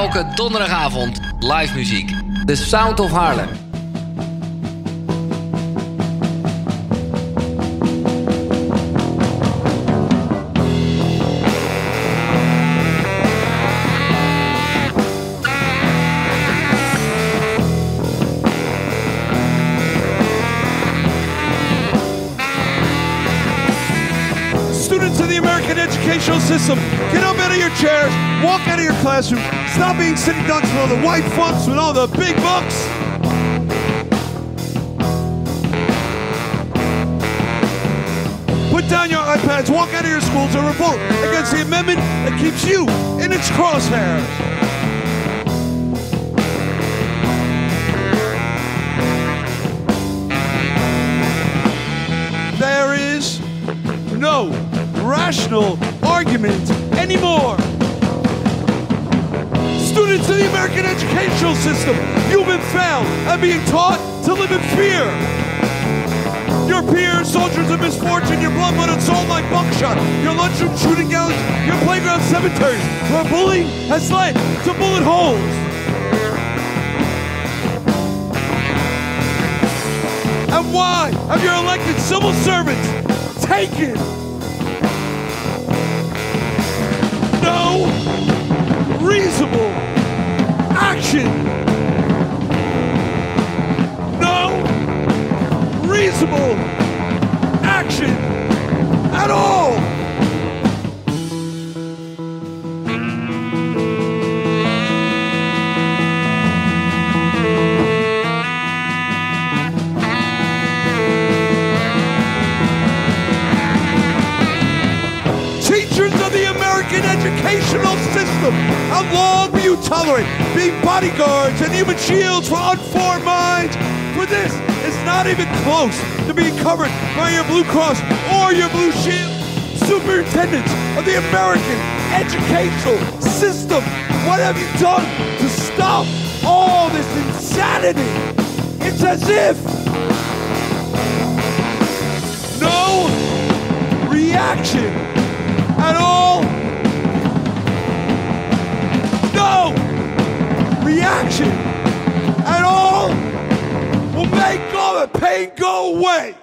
Elke donderdagavond live muziek. The Sound of Haarlem. Students of the American educational system, get up out of your chairs, walk out of your classroom, stop being sitting ducks with all the white funks with all the big bucks. Put down your iPads, walk out of your schools, and revolt against the amendment that keeps you in its crosshairs. There is no rational argument anymore. Students of the American educational system, you've been failed and being taught to live in fear. Your peers, soldiers of misfortune, your blood, mud, and soul like buckshot, your lunchroom shooting galleys, your playground cemeteries, where bullying has led to bullet holes. And why have your elected civil servants taken no reasonable action? No reasonable action at all. Teachers of the American educational system, how long will you tolerate being bodyguards and human shields for unformed minds? For this is not even close to being covered by your Blue Cross or your Blue Shield. Superintendents of the American educational system, what have you done to stop all this insanity? It's as if no reaction at all. No reaction at all will make all the pain go away.